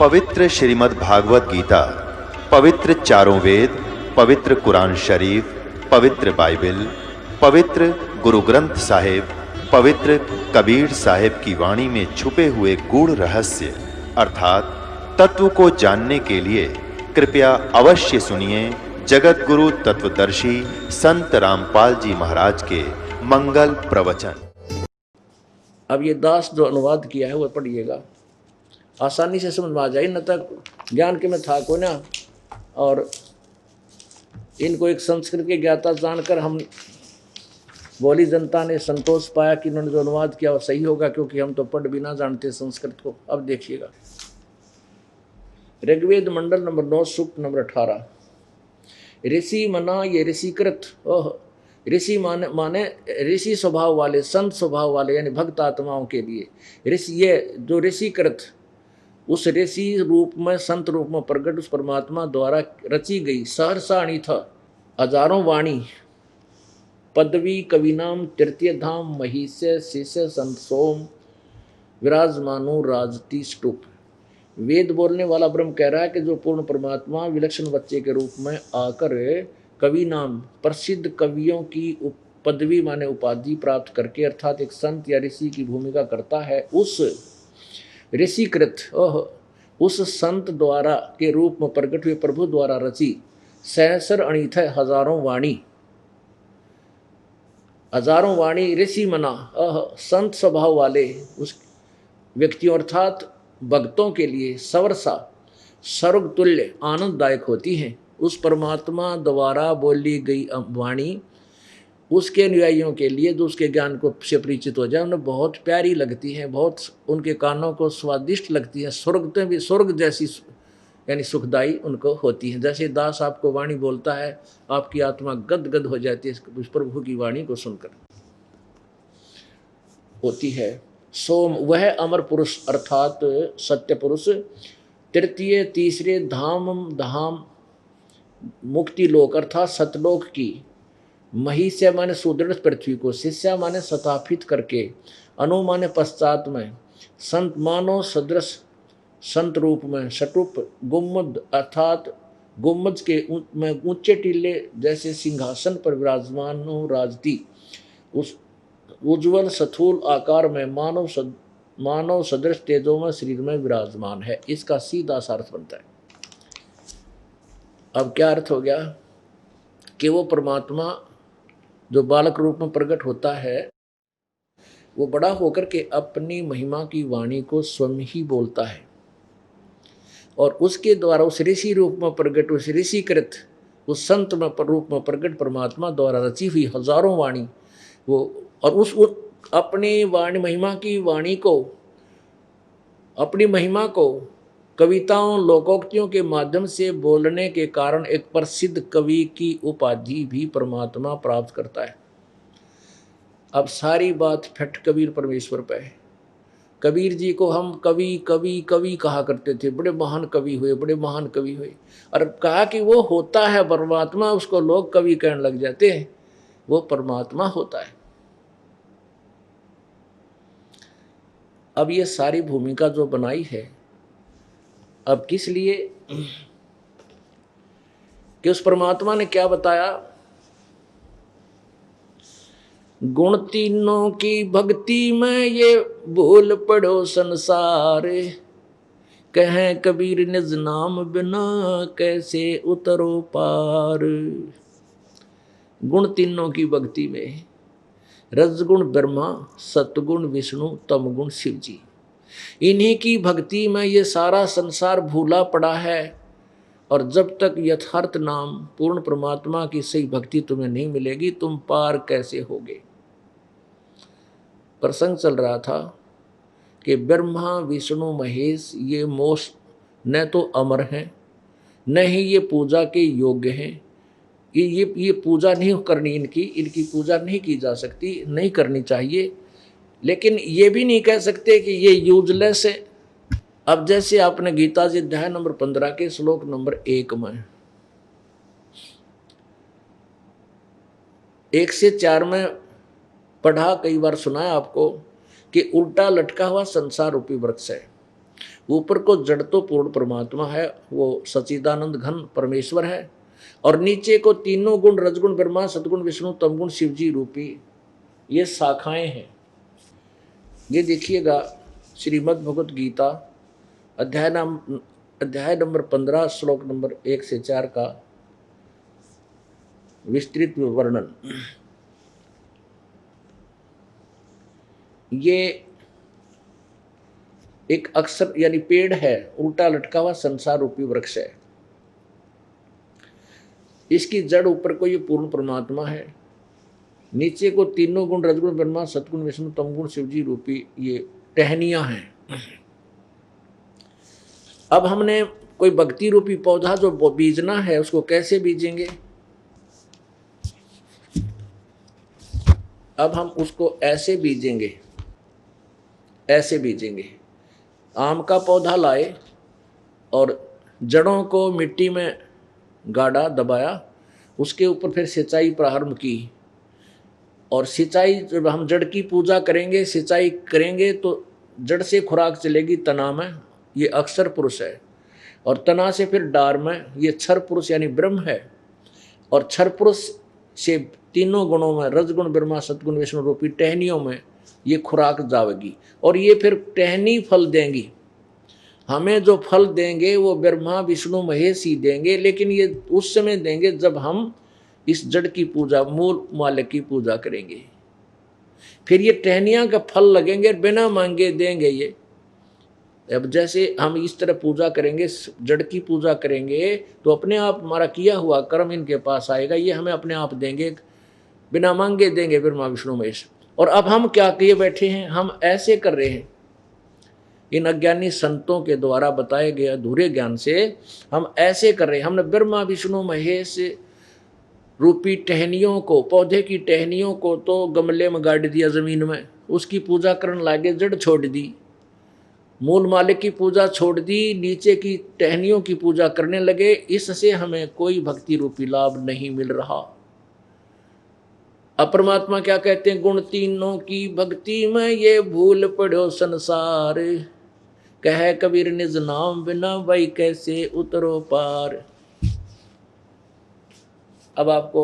पवित्र श्रीमद् भागवत गीता, पवित्र चारों वेद, पवित्र कुरान शरीफ, पवित्र बाइबल, पवित्र गुरु ग्रंथ साहिब, पवित्र कबीर साहिब की वाणी में छुपे हुए गूढ़ रहस्य अर्थात तत्व को जानने के लिए कृपया अवश्य सुनिए जगत गुरु तत्वदर्शी संत रामपाल जी महाराज के मंगल प्रवचन। अब ये दास जो अनुवाद किया है वो पढ़िएगा, आसानी से समझ में आ जाए। न तक ज्ञान के में था को ना, और इनको एक संस्कृत के ज्ञाता जानकर हम बोली जनता ने संतोष पाया कि इन्होंने जो अनुवाद किया वो सही होगा, क्योंकि हम तो पढ़ भी ना जानते संस्कृत को। अब देखिएगा, ऋग्वेद मंडल नंबर 9 सूक्त नंबर 18। ऋषि मना ये ऋषिकृत, ऋषि माने ऋषि स्वभाव वाले, संत स्वभाव वाले यानी भक्त आत्माओं के लिए ऋषि, ये जो ऋषिकृत उस ऋषि रूप में संत रूप में प्रकट उस परमात्मा द्वारा रची गई सहरसाणी था हजारों वाणी पदवी कविनाम तृतीय धाम महिष्य शिष्य संत सोम विराजमानु राजती स्तूप। वेद बोलने वाला ब्रह्म कह रहा है कि जो पूर्ण परमात्मा विलक्षण बच्चे के रूप में आकर कवि नाम प्रसिद्ध कवियों की पदवी माने उपाधि प्राप्त करके अर्थात एक संत या ऋषि की भूमिका करता है, उस ऋषिकृत उस संत द्वारा के रूप में प्रकट हुए प्रभु द्वारा रची सहस्र अणित हजारों वाणी ऋषि मना संत स्वभाव वाले उस व्यक्तियों अर्थात भक्तों के लिए सवरसा स्वर्ग तुल्य आनंददायक होती हैं। उस परमात्मा द्वारा बोली गई वाणी उसके अनुयायियों के लिए जो उसके ज्ञान को से परिचित हो जाए उन्हें बहुत प्यारी लगती है, बहुत उनके कानों को स्वादिष्ट लगती है, स्वर्ग भी स्वर्ग जैसी यानी सुखदायी उनको होती है। जैसे दास आपको वाणी बोलता है, आपकी आत्मा गदगद हो जाती है उस प्रभु की वाणी को सुनकर होती है। सोम वह अमर पुरुष अर्थात सत्य पुरुष तृतीय तीसरे धाम मुक्ति लोक अर्थात सतलोक की, महिष्य माने सुदृढ़ पृथ्वी को, शिष्या माने स्थापित करके, अनु माने पश्चात में, संत मानो सदृश संत रूप में, शटुप गुम्मद अर्थात गुम्मद के में ऊंचे टीले जैसे सिंहासन पर विराजमान राजती, उस उज्ज्वल स्थूल आकार में मानव सदृश तेजों में शरीर में विराजमान है। इसका सीधा सा अर्थ बनता है। अब क्या अर्थ हो गया कि वो परमात्मा जो बालक रूप में प्रकट होता है वो बड़ा होकर के अपनी महिमा की वाणी को स्वयं ही बोलता है, और उसके द्वारा उस ऋषि रूप में प्रकट उस ऋषिकृत उस संत में रूप में प्रकट परमात्मा द्वारा रची हुई हजारों वाणी वो, और उस अपनी वाणी महिमा की वाणी को, अपनी महिमा को कविताओं लोकोक्तियों के माध्यम से बोलने के कारण एक प्रसिद्ध कवि की उपाधि भी परमात्मा प्राप्त करता है। अब सारी बात फट कबीर परमेश्वर पे है। कबीर जी को हम कवि कवि कवि कहा करते थे, बड़े महान कवि हुए, बड़े महान कवि हुए, और कहा कि वो होता है परमात्मा, उसको लोग कवि कहने लग जाते हैं, वो परमात्मा होता है। अब ये सारी भूमिका जो बनाई है, अब किस लिए कि उस परमात्मा ने क्या बताया, गुण तीनों की भक्ति में ये भूल पड़ो संसार, कहें कबीर निज नाम बिना कैसे उतरो पार। गुण तीनों की भक्ति में रजगुण ब्रह्मा, सतगुण विष्णु, तमगुण शिव जी, इन्हीं की भक्ति में ये सारा संसार भूला पड़ा है। और जब तक यथार्थ नाम पूर्ण परमात्मा की सही भक्ति तुम्हें नहीं मिलेगी, तुम पार कैसे होगे। प्रसंग चल रहा था कि ब्रह्मा विष्णु महेश ये मोक्ष न तो अमर हैं, न ही ये पूजा के योग्य हैं। ये पूजा नहीं करनी, इनकी पूजा नहीं की जा सकती, नहीं करनी चाहिए। लेकिन ये भी नहीं कह सकते कि ये यूजलेस है। अब जैसे आपने गीता जी अध्याय नंबर 15 के श्लोक नंबर 1 में 1 से 4 में पढ़ा, कई बार सुनाया आपको कि उल्टा लटका हुआ संसार रूपी वृक्ष है, ऊपर को जड़ तो पूर्ण परमात्मा है, वो सच्चिदानंद घन परमेश्वर है, और नीचे को तीनों गुण रजगुण ब्रह्मा सतगुण विष्णु तमगुण शिव जी रूपी ये शाखाएं हैं। ये देखिएगा श्रीमद् भगवत गीता अध्याय नंबर 15 श्लोक नंबर 1 से 4 का विस्तृत वर्णन। ये एक अक्षर यानी पेड़ है, उल्टा लटका हुआ संसार रूपी वृक्ष है। इसकी जड़ ऊपर को ये पूर्ण परमात्मा है, नीचे को तीनों गुण रजगुण ब्रह्मा सतगुण विष्णु तमगुण शिवजी रूपी ये टहनियां हैं। अब हमने कोई भक्ति रूपी पौधा जो बीजना है उसको कैसे बीजेंगे? अब हम उसको ऐसे बीजेंगे, ऐसे बीजेंगे। आम का पौधा लाए और जड़ों को मिट्टी में गाड़ा दबाया, उसके ऊपर फिर सिंचाई प्रारंभ की, और सिंचाई जब हम जड़ की पूजा करेंगे, सिंचाई करेंगे तो जड़ से खुराक चलेगी तना में, ये अक्षर पुरुष है, और तना से फिर डार में ये क्षर पुरुष यानी ब्रह्म है, और क्षर पुरुष से तीनों गुणों में रजगुण ब्रह्मा सतगुण विष्णु रूपी टहनियों में ये खुराक जावेगी, और ये फिर टहनी फल देंगी। हमें जो फल देंगे वो ब्रह्मा विष्णु महेश ही देंगे, लेकिन ये उस समय देंगे जब हम इस जड़ की पूजा मूल मालिक की पूजा करेंगे। फिर ये टहनियाँ का फल लगेंगे, बिना मांगे देंगे ये। अब जैसे हम इस तरह पूजा करेंगे, जड़ की पूजा करेंगे, तो अपने आप हमारा किया हुआ कर्म इनके पास आएगा, ये हमें अपने आप देंगे, बिना मांगे देंगे ब्रह्मा विष्णु महेश। और अब हम क्या किए बैठे हैं? हम ऐसे कर रहे हैं, इन अज्ञानी संतों के द्वारा बताए गए अधूरे ज्ञान से हम ऐसे कर रहे हैं। हमने ब्रह्मा विष्णु महेश रूपी टहनियों को, पौधे की टहनियों को तो गमले में गाड़ दिया जमीन में, उसकी पूजा करने लगे, जड़ छोड़ दी, मूल मालिक की पूजा छोड़ दी, नीचे की टहनियों की पूजा करने लगे। इससे हमें कोई भक्ति रूपी लाभ नहीं मिल रहा। अब परमात्मा क्या कहते हैं? गुण तीनों की भक्ति में ये भूल पड़ो संसार, कह कबीर निज नाम बिना भाई कैसे उतरो पार। अब आपको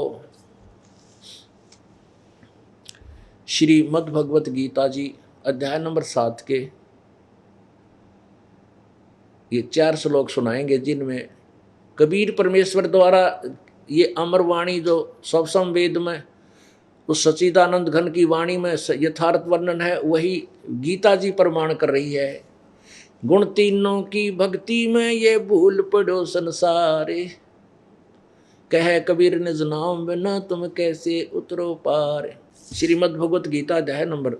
श्रीमद् भगवत गीता जी अध्याय नंबर 7 के ये 4 श्लोक सुनाएंगे, जिनमें कबीर परमेश्वर द्वारा ये अमर वाणी जो सबसम वेद में उस सच्चिदानंद घन की वाणी में यथार्थ वर्णन है, वही गीता जी प्रमाण कर रही है। गुण तीनों की भक्ति में ये भूल पड़ो संसारे, कह कबीर निज नाम बिना तुम कैसे उतरो पार। श्रीमद् भगवत गीता अध्याय नंबर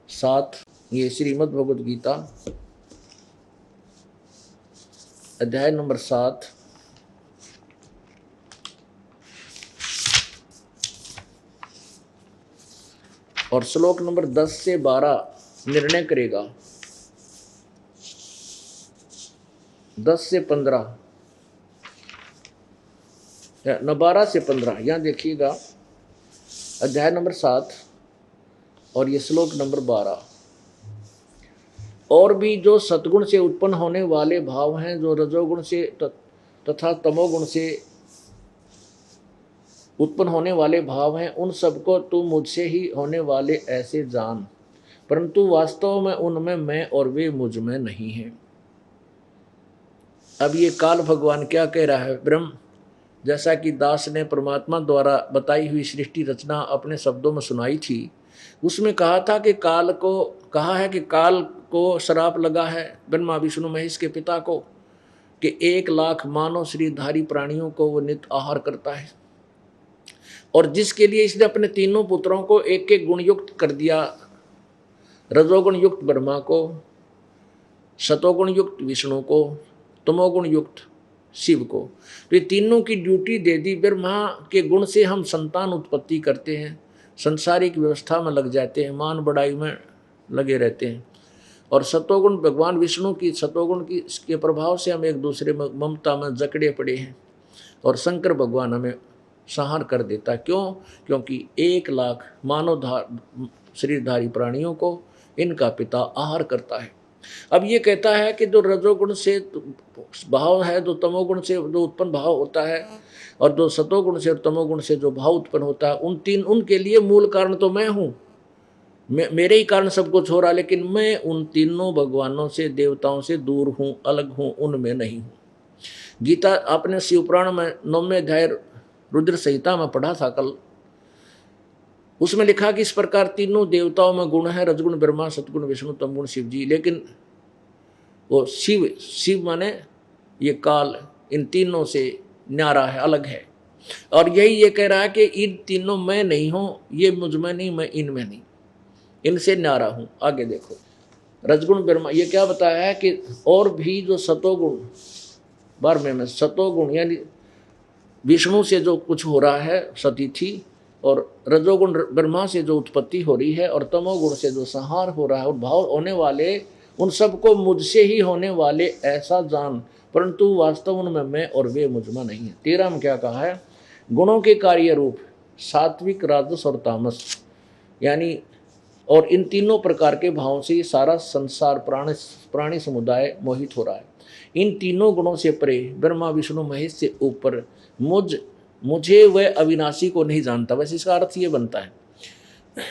7, ये श्रीमद् भगवत गीता अध्याय नंबर 7 और श्लोक नंबर 10 से 12 निर्णय करेगा। 10 से 15 न 12 से 15, यहाँ देखिएगा अध्याय नंबर 7 और ये श्लोक नंबर 12। और भी जो सतगुण से उत्पन्न होने वाले भाव हैं, जो रजोगुण से तथा तमोगुण से उत्पन्न होने वाले भाव हैं, उन सबको तू मुझसे ही होने वाले ऐसे जान, परंतु वास्तव में उनमें मैं और वे मुझ में नहीं हैं। अब ये काल भगवान क्या कह रहा है? ब्रह्म, जैसा कि दास ने परमात्मा द्वारा बताई हुई सृष्टि रचना अपने शब्दों में सुनाई थी, उसमें कहा था कि काल को कहा है कि काल को श्राप लगा है ब्रह्मा विष्णु महेश के पिता को कि 1 लाख मानव शरीरधारी प्राणियों को वो नित्य आहार करता है, और जिसके लिए इसने अपने तीनों पुत्रों को एक एक गुण युक्त कर दिया। रजोगुण युक्त ब्रह्मा को, सतोगुण युक्त विष्णु को, तमोगुण युक्त शिव को। तो ये तीनों की ड्यूटी दे दी। ब्रह्मा के गुण से हम संतान उत्पत्ति करते हैं, संसारिक व्यवस्था में लग जाते हैं, मान बढ़ाई में लगे रहते हैं, और सतोगुण भगवान विष्णु की सतोगुण की के प्रभाव से हम एक दूसरे में ममता में जकड़े पड़े हैं, और शंकर भगवान हमें संहार कर देता। क्यों? क्योंकि 1 लाख मानव शरीरधारी प्राणियों को इनका पिता आहार करता है। अब ये कहता है कि जो रजोगुण से भाव है, जो तमोगुण से जो उत्पन्न भाव होता है, और जो सतोगुण से और तमोगुण से जो भाव उत्पन्न होता है, उनके लिए मूल कारण तो मैं हूँ, मेरे ही कारण सब कुछ हो रहा, लेकिन मैं उन तीनों भगवानों से, देवताओं से दूर हूँ, अलग हूँ, उनमें नहीं हूँ। गीता आपने शिवपुराण में 9वें अध्याय रुद्र संहिता में पढ़ा था कल। उसमें लिखा कि इस प्रकार तीनों देवताओं में गुण है, रजगुण ब्रह्मा, सतगुण विष्णु, तमगुण शिव जी। लेकिन वो शिव माने ये काल इन तीनों से न्यारा है, अलग है। और यही ये कह रहा है कि इन तीनों में नहीं हूँ, ये मुझ में नहीं, मैं इनमें नहीं, इनसे न्यारा हूँ। आगे देखो, रजगुण ब्रह्मा ये क्या बताया है कि और भी जो सतोगुण 12वें में सतोगुण यानी विष्णु से जो कुछ हो रहा है सतीथि, और रजोगुण ब्रह्मा से जो उत्पत्ति हो रही है, और तमोगुण से जो संहार हो रहा है और भाव होने वाले, उन सबको मुझसे ही होने वाले ऐसा जान, परंतु वास्तव उनमें मैं और वे मुझ में नहीं है। 13 में क्या कहा है? गुणों के कार्य रूप सात्विक, राजस और तामस, यानी और इन तीनों प्रकार के भावों से ये सारा संसार प्राणी समुदाय मोहित हो रहा है। इन तीनों गुणों से परे, ब्रह्मा विष्णु महेश से ऊपर मुझे वह अविनाशी को नहीं जानता। वैसे इसका अर्थ ये बनता है,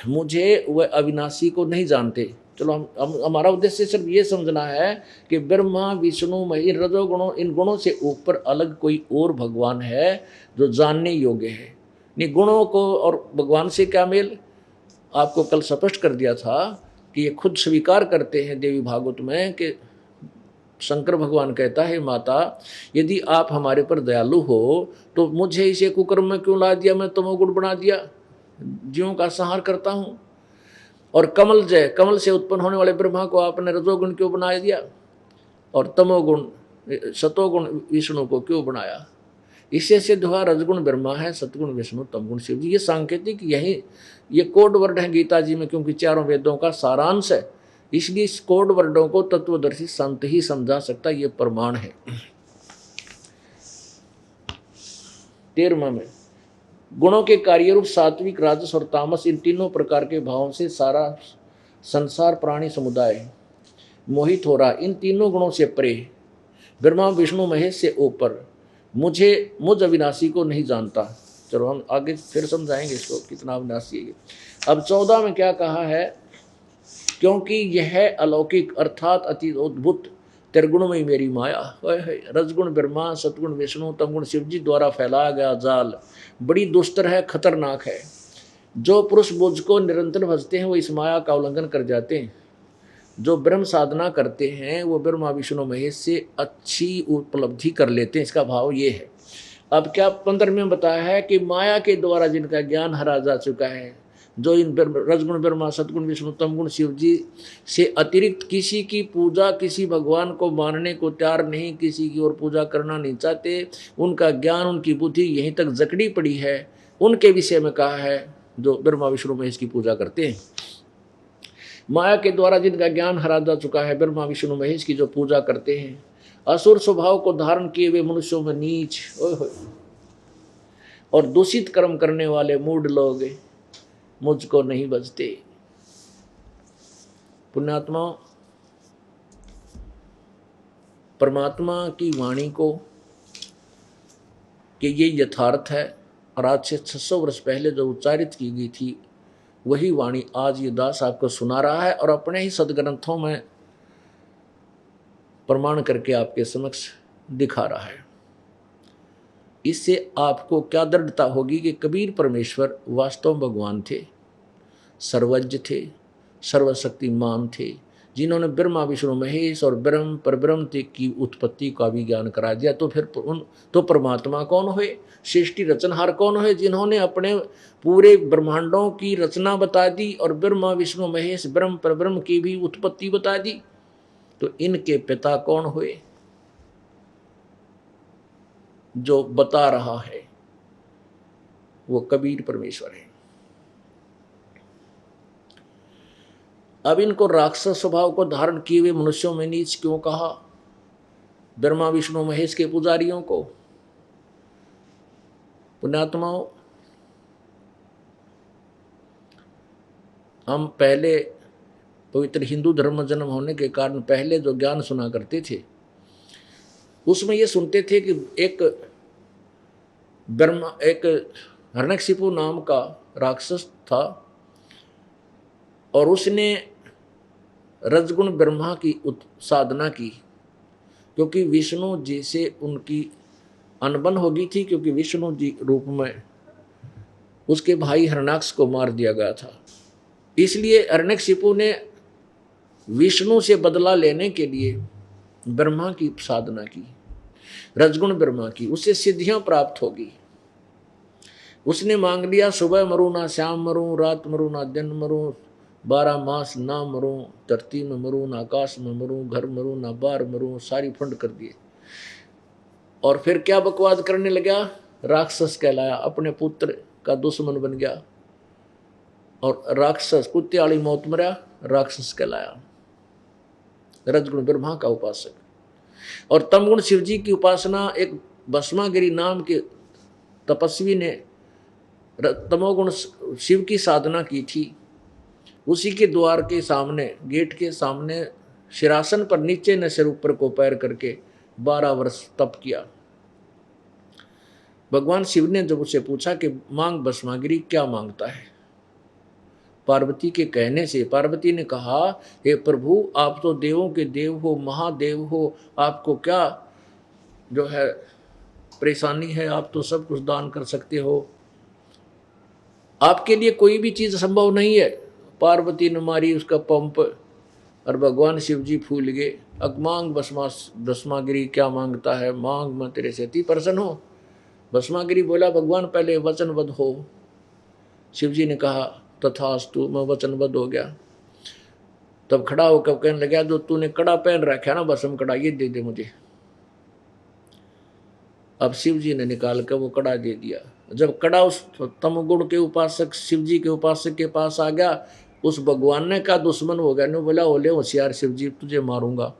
मुझे वह अविनाशी को नहीं जानते। चलो हम हमारा उद्देश्य सिर्फ ये समझना है कि ब्रह्मा विष्णु महेश रजोगुणों, इन गुणों से ऊपर अलग कोई और भगवान है जो जानने योग्य है। नहीं, गुणों को और भगवान से क्या मेल? आपको कल स्पष्ट कर दिया था कि ये खुद स्वीकार करते हैं देवी भागवत में कि शंकर भगवान कहता है, माता यदि आप हमारे पर दयालु हो तो मुझे इसे कुकर्म में क्यों ला दिया? मैं तमोगुण बना दिया, जीवों का संहार करता हूँ। और कमल से उत्पन्न होने वाले ब्रह्मा को आपने रजोगुण क्यों बना दिया, और तमोगुण सतोगुण विष्णु को क्यों बनाया? इससे सिद्ध हुआ रजगुण ब्रह्मा है, सतगुण विष्णु, तमगुण शिव जी। ये सांकेतिक यही ये कोड वर्ड है गीता जी में, क्योंकि चारों वेदों का सारांश है, इसलिए इस कोड वर्डों को तत्वदर्शी संत ही समझा सकता, ये प्रमाण है। 13वां में गुणों के कार्य रूप सात्विक, राजस और तामस, इन तीनों प्रकार के भावों से सारा संसार प्राणी समुदाय मोहित हो रहा। इन तीनों गुणों से परे, ब्रह्मा विष्णु महेश से ऊपर, मुझ अविनाशी को नहीं जानता। चलो हम आगे फिर समझाएंगे इसको कितना अविनाशी है। अब 14 में क्या कहा है? क्योंकि यह अलौकिक अर्थात अति अद्भुत त्रिगुणमयी मेरी माया, रजगुण ब्रह्मा, सतगुण विष्णु, तमगुण शिव जी द्वारा फैलाया गया जाल बड़ी दुस्तर है, खतरनाक है। जो पुरुष मुझ को निरंतर भजते हैं वो इस माया का उल्लंघन कर जाते हैं। जो ब्रह्म साधना करते हैं वो ब्रह्मा विष्णु महेश से अच्छी उपलब्धि कर लेते हैं। इसका भाव ये है। अब क्या 15 में बताया है कि माया के द्वारा जिनका ज्ञान हरा जा चुका है, जो इन रजगुण ब्रह्मा, सतगुण विष्णु, तमगुण शिव जी से अतिरिक्त किसी की पूजा, किसी भगवान को मानने को तैयार नहीं, किसी की और पूजा करना नहीं चाहते, उनका ज्ञान, उनकी बुद्धि यहीं तक जकड़ी पड़ी है, उनके विषय में कहा है जो ब्रह्मा विष्णु महेश की पूजा करते हैं। माया के द्वारा जिनका ज्ञान हरा जा चुका है, ब्रह्मा विष्णु महेश की जो पूजा करते हैं, असुर स्वभाव को धारण किए हुए मनुष्यों में नीच और दूषित कर्म करने वाले मूढ़ लोग मुझको नहीं बजते। पुण्यात्मा, परमात्मा की वाणी को कि ये यथार्थ है, और आज से 600 वर्ष पहले जो उच्चारित की गई थी वही वाणी आज ये दास आपको सुना रहा है, और अपने ही सदग्रंथों में प्रमाण करके आपके समक्ष दिखा रहा है। इससे आपको क्या दृढ़ता होगी कि कबीर परमेश्वर वास्तव में भगवान थे, सर्वज्ञ थे, सर्वशक्तिमान थे, जिन्होंने ब्रह्मा विष्णु महेश और ब्रह्म परब्रह्म की उत्पत्ति का भी ज्ञान करा दिया। तो फिर तो परमात्मा कौन हुए? सृष्टि रचनहार कौन हुए? जिन्होंने अपने पूरे ब्रह्मांडों की रचना बता दी और ब्रह्मा विष्णु महेश ब्रह्म परब्रह्म की भी उत्पत्ति बता दी। तो इनके पिता कौन हुए? जो बता रहा है वो कबीर परमेश्वर है। अब इनको राक्षस स्वभाव को धारण किए हुए मनुष्यों में नीच क्यों कहा? ब्रह्मा विष्णु महेश के पुजारियों को। पुण्यात्माओं, हम पहले पवित्र हिंदू धर्म में जन्म होने के कारण पहले जो ज्ञान सुना करते थे उसमें ये सुनते थे कि एक हिरण्यकशिपु नाम का राक्षस था और उसने रजगुण ब्रह्मा की साधना की, क्योंकि विष्णु जी से उनकी अनबन हो गई थी, क्योंकि विष्णु जी रूप में उसके भाई हिरण्याक्ष को मार दिया गया था। इसलिए हिरण्यकशिपु ने विष्णु से बदला लेने के लिए ब्रह्मा की साधना की, रजगुण ब्रह्मा की, उससे सिद्धियां प्राप्त होगी। उसने मांग लिया सुबह मरूं ना शाम मरूं, रात मरूं ना दिन मरूं, 12 मास ना मरूं, धरती में मरूं ना आकाश में मरूं, घर मरूं ना बाहर मरूं, सारी फंड कर दिए। और फिर क्या बकवाद करने लगा, राक्षस कहलाया, अपने पुत्र का दुश्मन बन गया और राक्षस कुत्ते वाली मौत मरा, राक्षस कहलाया, रजगुण ब्रह्मा का उपासक। और तमगुण शिव जी की उपासना एक भस्मागिरी नाम के तपस्वी ने तमोगुण शिव की साधना की थी। उसी के द्वार के सामने, गेट के सामने शिरासन पर नीचे ने सिर ऊपर को पैर करके 12 वर्ष तप किया। भगवान शिव ने जब उससे पूछा कि मांग भस्मागिरी, क्या मांगता है? पार्वती के कहने से पार्वती ने कहा, हे प्रभु, आप तो देवों के देव हो, महादेव हो, आपको क्या जो है परेशानी है, आप तो सब कुछ दान कर सकते हो, आपके लिए कोई भी चीज संभव नहीं है। पार्वती ने मारी उसका पंप और भगवान शिव जी फूल गए। अब मांग भस्मागिरी, क्या मांगता है? मांग, मैं तेरे से अति प्रसन्न हो। भस्मागिरी बोला, भगवान पहले वचनबद्ध हो। शिव जी ने कहा, तथास्तु, मैं वचनबद्ध हो गया। तब खड़ा होकर कहने लगा, जो तूने कड़ा पहन रखा ना, भस्म कड़ा, ये दे दे मुझे। अब शिव जी ने निकाल कर वो कड़ा दे दिया। जब कड़ा उस तमगुण के उपासक शिव जी के उपासक के पास आ गया, उस भगवान ने का दुश्मन हो गया, ने बोला, ओले होशियार शिव जी, तुझे मारूंगा,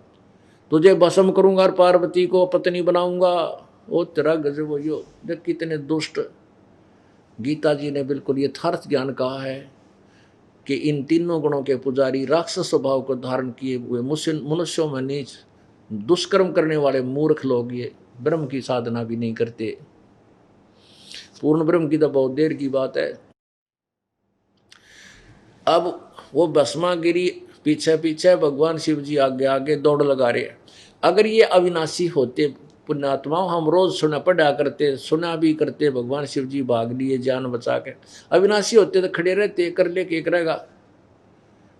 तुझे भस्म करूंगा और पार्वती को पत्नी बनाऊंगा। ओ तेरा गजब हो, यो देख कितने दुष्ट। गीता जी ने बिल्कुल यथार्थ ज्ञान कहा है कि इन तीनों गुणों के पुजारी, राक्षस स्वभाव को धारण किए हुए मनुष्यों में नीच दुष्कर्म करने वाले मूर्ख लोग ये ब्रह्म की साधना भी नहीं करते। पूर्ण ब्रह्म की तो बहुत देर की बात है। अब वो भस्मागिरी पीछे पीछे, भगवान शिव जी आगे आगे दौड़ लगा रहे। अगर ये अविनाशी होते पुण्यात्मा, हम रोज सुना पढ़ा करते, सुना भी करते, भगवान शिव जी भाग लिए जान बचा के। अविनाशी होते तो खड़े रहते, कर ले के करेगा।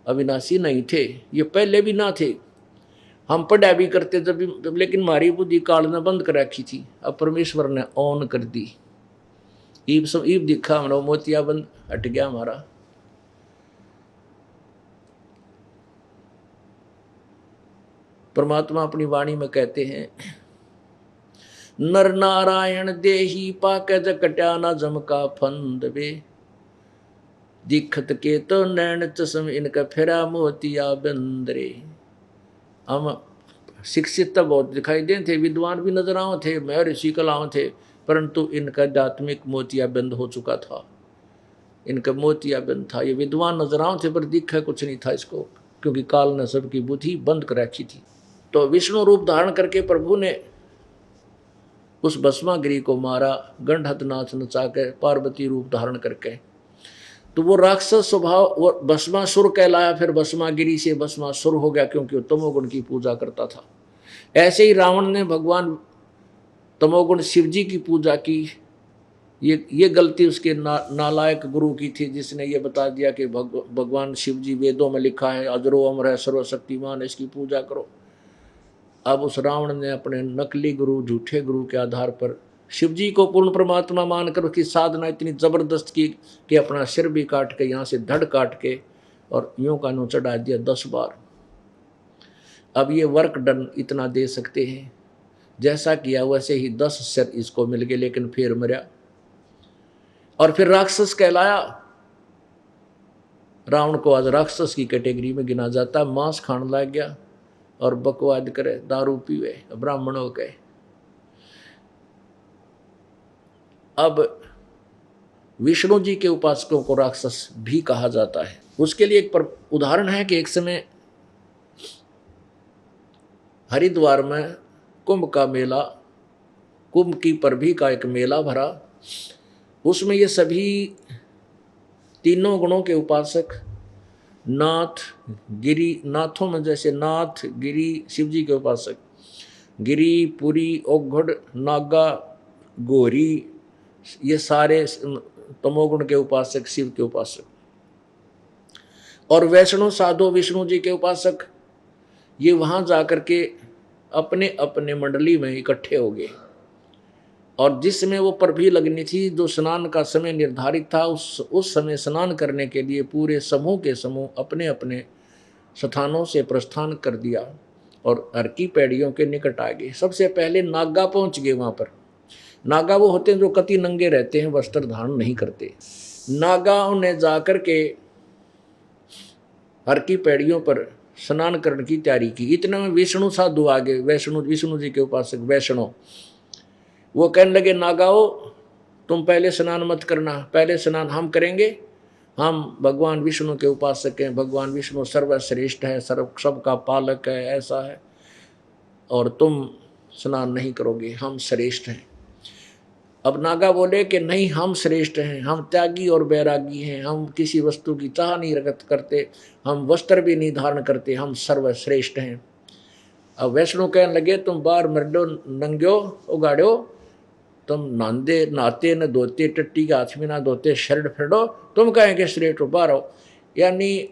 अविनाशी नहीं थे, ये पहले भी ना थे। हम पढ़ा भी करते जब भी, लेकिन हमारी बुद्धि काल ने बंद कर रखी थी, अब परमेश्वर ने ऑन कर दी। ईब दिखा हमारा मोतिया बंद, हट गया हमारा। परमात्मा अपनी वाणी में कहते हैं, नर नारायण देही पाके जकट्या ना जमका फंद वे, दिखत के तो नैन चश्म इनका फेरा मोतिया बंदरे। हम शिक्षित तो बहुत दिखाई दे थे, विद्वान भी नजर आओ थे, मैं ऋषि कलाओं थे, परंतु इनका आध्यात्मिक मोतिया बंद हो चुका था, इनका मोतिया बंद था। ये विद्वान नजर आओ थे पर दिखा कुछ नहीं था इसको, क्योंकि काल ने सबकी बुद्धि बंद कर रखी थी। तो विष्णु रूप धारण करके प्रभु ने उस भस्मागिरी को मारा, गंढहत नाच नचा के, पार्वती रूप धारण करके। तो वो राक्षस स्वभाव, वो भस्मासुर कहलाया, फिर भस्मागिरी से भस्मासुर हो गया, क्योंकि वो तमोगुण की पूजा करता था। ऐसे ही रावण ने भगवान तमोगुण शिव जी की पूजा की। ये गलती उसके नालायक गुरु की थी, जिसने ये बता दिया कि भगवान शिव जी वेदों में लिखा है, अजरो अमर है, सर्वशक्तिमान, इसकी पूजा करो। अब उस रावण ने अपने नकली गुरु, झूठे गुरु के आधार पर शिव जी को पूर्ण परमात्मा मानकर उसकी साधना इतनी जबरदस्त की कि अपना सिर भी काट के, यहाँ से धड़ काट के और यूं का यूं चढ़ा दिया 10 बार। अब ये वर्क डन इतना दे सकते हैं, जैसा किया वैसे ही 10 सिर इसको मिल गए, लेकिन फिर मरा और फिर राक्षस कहलाया। रावण को आज राक्षस की कैटेगरी में गिना जाता। मांस खाने लग गया और बकवाद करे, दारू पीवे, ब्राह्मणों के। अब विष्णु जी के उपासकों को राक्षस भी कहा जाता है। उसके लिए एक उदाहरण है कि एक समय हरिद्वार में कुंभ का मेला, कुंभ की परभी का एक मेला भरा। उसमें ये सभी तीनों गुणों के उपासक, नाथ गिरी, नाथों में जैसे नाथ गिरी शिव जी के उपासक, गिरी, पुरी, औघड़, नागा, गौरी, ये सारे तमोगुण के उपासक, शिव के उपासक। और वैष्णव साधु विष्णु जी के उपासक, ये वहां जाकर के अपने अपने मंडली में इकट्ठे हो गए। और जिसमें वो परभी लगनी थी, जो स्नान का समय निर्धारित था, उस समय स्नान करने के लिए पूरे समूह के समूह अपने अपने स्थानों से प्रस्थान कर दिया और हर की पैड़ियों के निकट आ गए। सबसे पहले नागा पहुंच गए। वहां पर नागा वो होते हैं जो कति नंगे रहते हैं, वस्त्र धारण नहीं करते। नागाओं ने जाकर के हर की पैड़ियों पर स्नान करने की तैयारी की। इतने में विष्णु साधु आ गए, विष्णु जी के उपासक वैष्णव। वो कहने लगे, नागाओ तुम पहले स्नान मत करना, पहले स्नान हम करेंगे। हम भगवान विष्णु के उपासक हैं, भगवान विष्णु सर्वश्रेष्ठ है, सबका पालक है, ऐसा है, और तुम स्नान नहीं करोगे, हम श्रेष्ठ हैं। अब नागा बोले कि नहीं, हम श्रेष्ठ हैं, हम त्यागी और बैरागी हैं, हम किसी वस्तु की चाह नहीं रखत करते, हम वस्त्र भी नहीं धारण करते, हम सर्वश्रेष्ठ हैं। अब वैष्णु कहने लगे, तुम बाहर मरडो नंग्यो उगाड़ो, तुम नहाते न धोते, टट्टी के हाथ में ना धोते, शर्ट फेडो, तुम कहेंगे श्रेष्ठ हो, बाहर हो। यानी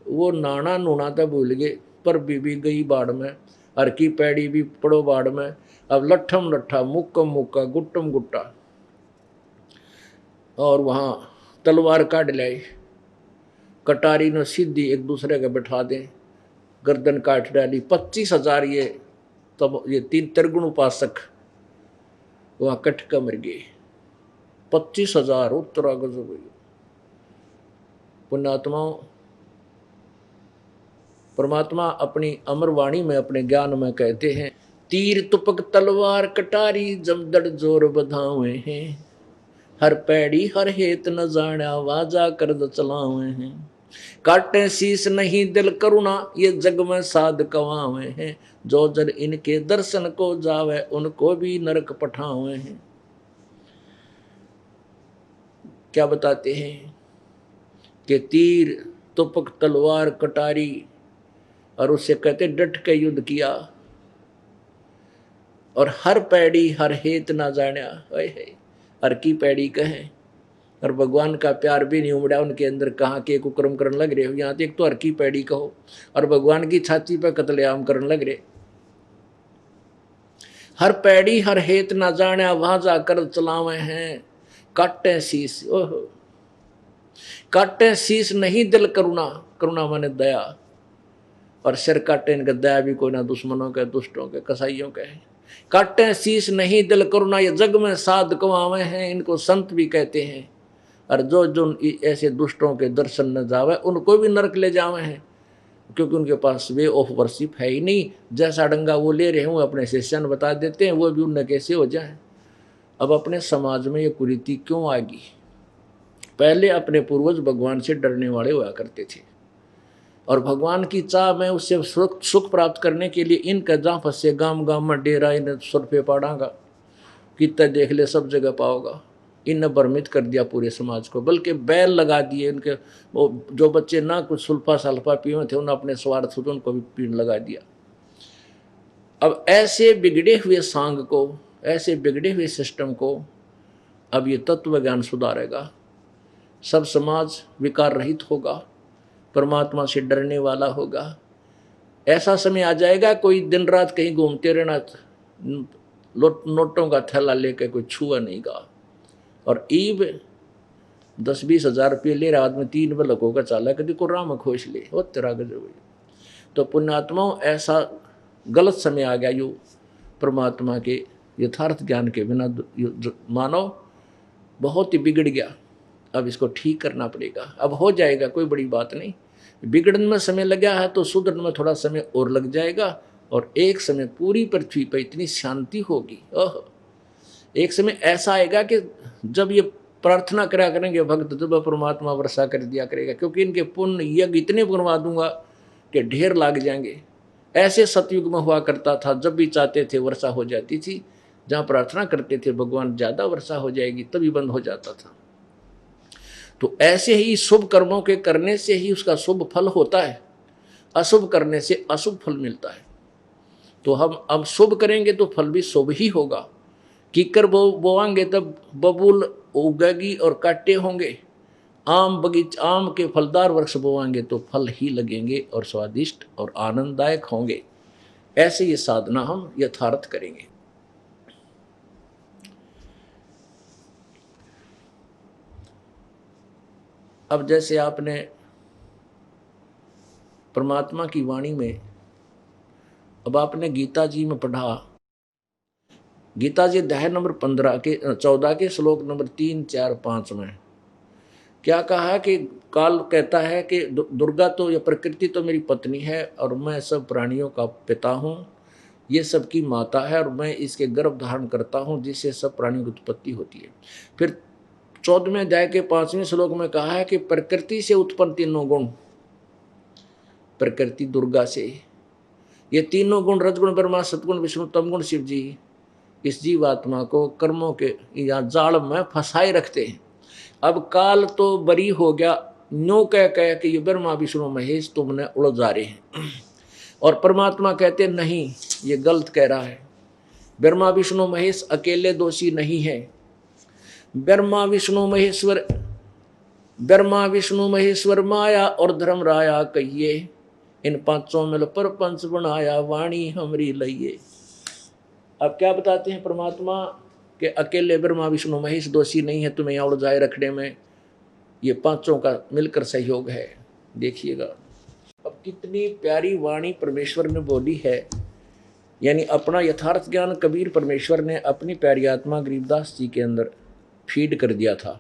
वो नाना नूना तो भूल गए, पर बीबी गई बाढ़ में, हर की पैड़ी भी पड़ो बाढ़ में। अब लट्ठम लट्ठा, मुक्कम मुक्का, गुट्टम गुट्टा, और वहाँ तलवार काट लाए, कटारी न सीधी एक दूसरे के बैठा दें, गर्दन काट डाली। 25,000 ये तब ये 3 त्रिगुण उपासक वहाँ कट कर मर गए। 25,000 उत्तरा गजब। पुण्यात्माओं, परमात्मा अपनी अमर वाणी में, अपने ज्ञान में कहते हैं, तीर तुपक तलवार कटारी जमदड़ जोर बधावे हैं, हर पैड़ी हर हेत न जाना वाजा कर चलावे हैं, काटे शीस नहीं दिल करुणा ये जग में साध कवावे हैं, जो जर इनके दर्शन को जावे उनको भी नरक पठावे हैं। क्या बताते हैं कि तीर तुपक तलवार कटारी, और उससे कहते डट के युद्ध किया, और हर पैड़ी हर हेत ना जाना, हर की पैड़ी कहें, और भगवान का प्यार भी नहीं उमड़ा उनके अंदर, कहाँ के कुकर्म करने लग रहे हो। यहाँ तक तो हर की पैड़ी कहो, और भगवान की छाती पर कत्लेआम करने लग रहे। हर पैड़ी हर हेत ना जाना वहां जाकर चलावे हैं, काटे शीस, ओहो काटे शीस नहीं दिल करुणा, करुणा माने दया, और सिर काटे इनका दया भी कोई ना, दुश्मनों के, दुष्टों के, कसाइयों के। काटे शीस नहीं दिल करुणा ये जग में साध कमावे हैं, इनको संत भी कहते हैं। और जो ऐसे दुष्टों के दर्शन न जावे उनको भी नरक ले जावे हैं, क्योंकि उनके पास वे ऑफ वर्शिप है ही नहीं। जैसा डंगा वो ले रहे हों अपने शिष्यन बता देते हैं, वो भी उनने कैसे हो जाए। अब अपने समाज में ये कुरीति क्यों आ गई? पहले अपने पूर्वज भगवान से डरने वाले हुआ करते थे, और भगवान की चाह में उससे सुख प्राप्त करने के लिए इनका जहाँ फंसे गांव गांव में डेरा, इन्हें सुरफे पाड़ागा, कितना देख ले सब जगह पाओगा। इनने भ्रमित कर दिया पूरे समाज को, बल्कि बैल लगा दिए इनके। वो जो बच्चे ना कुछ सुल्फा सल्फा पिए थे, उन्होंने अपने स्वार्थ से उनको भी पीण लगा दिया। अब ऐसे बिगड़े हुए सांग को, ऐसे बिगड़े हुए सिस्टम को अब ये तत्व ज्ञान सुधारेगा। सब समाज विकार रहित होगा, परमात्मा से डरने वाला होगा। ऐसा समय आ जाएगा कोई दिन रात कहीं घूमते रहना, नोटों का थैला लेकर कोई छुआ नहीं गा, और ईब 10-20 हज़ार रुपये ले रहा आदमी 3 बलक होकर चाला, कभी को राम खोज ले, वो तेरा गजब। तो पुण्यात्माओं, ऐसा गलत समय आ गया यू परमात्मा के यथार्थ ज्ञान के बिना मानव बहुत ही बिगड़ गया। अब इसको ठीक करना पड़ेगा। अब हो जाएगा, कोई बड़ी बात नहीं। बिगड़ने में समय लगा है तो सुधरने में थोड़ा समय और लग जाएगा, और एक समय पूरी पृथ्वी पर इतनी शांति होगी। ओह, एक समय ऐसा आएगा कि जब ये प्रार्थना करा करेंगे भक्त, जब परमात्मा वर्षा कर दिया करेगा, क्योंकि इनके पुण्य यज्ञ इतने बनवा दूंगा कि ढेर लाग जाएंगे। ऐसे सतयुग में हुआ करता था, जब भी चाहते थे वर्षा हो जाती थी, जहाँ प्रार्थना करते थे भगवान ज़्यादा वर्षा हो जाएगी तभी बंद हो जाता था। तो ऐसे ही शुभ कर्मों के करने से ही उसका शुभ फल होता है, अशुभ करने से अशुभ फल मिलता है। तो हम अब शुभ करेंगे तो फल भी शुभ ही होगा। कीकर बोवाएंगे तब बबूल उगेगी और कांटे होंगे। आम के फलदार वृक्ष बोवाएंगे तो फल ही लगेंगे और स्वादिष्ट और आनंददायक होंगे। ऐसे ये साधना हम यथार्थ करेंगे। अब जैसे आपने परमात्मा की वाणी में, अब आपने गीता जी में पढ़ा, गीता जी अध्याय नंबर 14 के श्लोक नंबर 3, 4, 5 में क्या कहा कि काल कहता है कि दुर्गा तो या प्रकृति तो मेरी पत्नी है और मैं सब प्राणियों का पिता हूँ, ये सबकी माता है और मैं इसके गर्भ धारण करता हूँ जिससे सब प्राणियों की उत्पत्ति होती है। फिर 14वें अध्याय के 5वें श्लोक में कहा है कि प्रकृति से उत्पन्न तीनों गुण, प्रकृति दुर्गा से, ये तीनों गुण रजगुण ब्रह्मा सतगुण विष्णु तमगुण शिव जी इस जीवात्मा को कर्मों के या जाल में फंसाए रखते हैं। अब काल तो बरी हो गया, न्यो कह कि ये ब्रह्मा विष्णु महेश तुमने उलझा रहे हैं, और परमात्मा कहते नहीं ये गलत कह रहा है। ब्रह्मा विष्णु महेश अकेले दोषी नहीं है। ब्रह्मा विष्णु महेश्वर माया और धर्म राया कहिए, इन पांचों मिल पर पंच बनाया वाणी हमरी लइए। अब क्या बताते हैं परमात्मा कि अकेले ब्रह्मा विष्णु महेश दोषी नहीं है तुम्हें यहाँ उलझाए रखने में, ये पांचों का मिलकर सहयोग है। देखिएगा अब कितनी प्यारी वाणी परमेश्वर ने बोली है। यानी अपना यथार्थ ज्ञान कबीर परमेश्वर ने अपनी प्यारी आत्मा गरीबदास जी के अंदर फीड कर दिया था,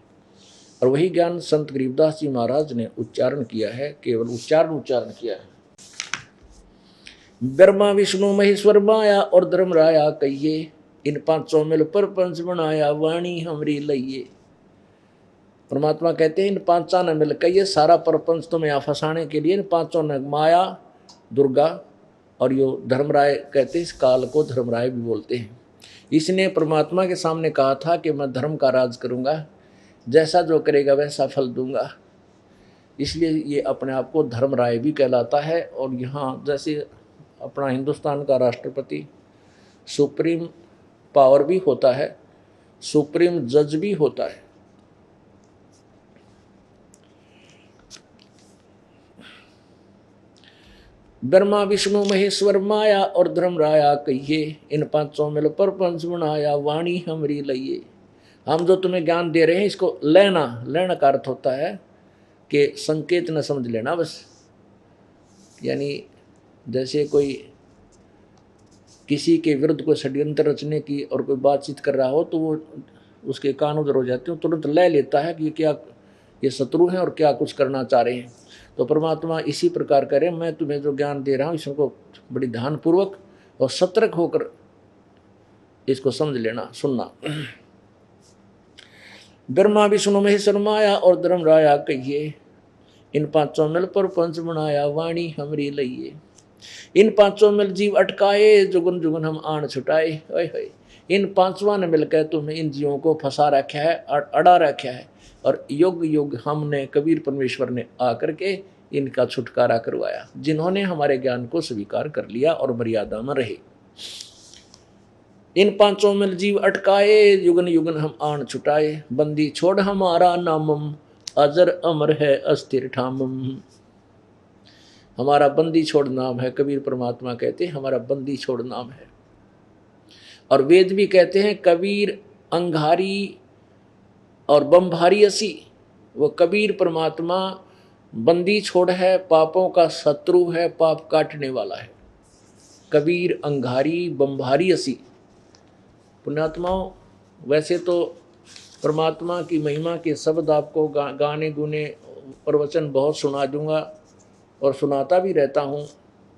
और वही ज्ञान संत गरीबदास जी महाराज ने उच्चारण किया है, केवल उच्चारण किया है। ब्रह्मा विष्णु महेश्वर माया और धर्म राया कहिए, इन पांचों मिल पर पंच बनाया वाणी हमरी लइए। परमात्मा कहते हैं इन पांचा ने मिल कहिए सारा परपंच तुम्हें यहाँ फंसाने के लिए, इन पांचों ने, माया दुर्गा और यो धर्मराय कहते हैं, इस काल को धर्मराय भी बोलते हैं। इसने परमात्मा के सामने कहा था कि मैं धर्म का राज करूँगा, जैसा जो करेगा वैसा फल दूंगा, इसलिए ये अपने आप को धर्मराय भी कहलाता है। और यहाँ जैसे अपना हिंदुस्तान का राष्ट्रपति सुप्रीम पावर भी होता है, सुप्रीम जज भी होता है। ब्रह्मा विष्णु महेश्वर माया और धर्म राया कहिए, इन पांचों मिल पर पंच बनाया वाणी हमरी लइए। हम जो तुम्हें ज्ञान दे रहे हैं इसको लेना का अर्थ होता है कि संकेत न समझ लेना बस। यानी जैसे कोई किसी के विरुद्ध कोई षड्यंत्र रचने की और कोई बातचीत कर रहा हो तो वो उसके कान उधर हो जाते हैं, तुरंत ले लेता है कि क्या ये शत्रु हैं और क्या कुछ करना चाह रहे हैं। तो परमात्मा इसी प्रकार करे, मैं तुम्हें जो ज्ञान दे रहा हूँ इसको बड़ी ध्यानपूर्वक और सतर्क होकर इसको समझ लेना, सुनना। ब्रह्मा विष्णु महेश्वर माया और धर्म राया कहिए, इन पांचों मिल पर पंच बनाया वाणी हमरी लइए। इन पांचों मिल जीव अटकाए, जुगन जुगन हम आन छुटाए। इन पांचवा ने मिलकर तुम्हें इन जीवों को फंसा रखा है, अड़ा रखा है, और युग युग हमने कबीर परमेश्वर ने आकर के इनका छुटकारा करवाया, जिन्होंने हमारे ज्ञान को स्वीकार कर लिया और मर्यादा में रहे। इन पांचों मिल जीव अटकाए, युगन युगन हम आन छुटाए, बंदी छोड़ हमारा नामम, अजर अमर है अस्थिर ठामम। हमारा बंदी छोड़ नाम है, कबीर परमात्मा कहते हैं हमारा बंदी छोड़ नाम है। और वेद भी कहते हैं कबीर अंगारी और बम्भारी असी। वो कबीर परमात्मा बंदी छोड़ है, पापों का शत्रु है, पाप काटने वाला है। कबीर अंगारी बम्भारी असी। पुण्यात्माओं, वैसे तो परमात्मा की महिमा के शब्द आपको गाने गुने प्रवचन बहुत सुना दूंगा और सुनाता भी रहता हूँ।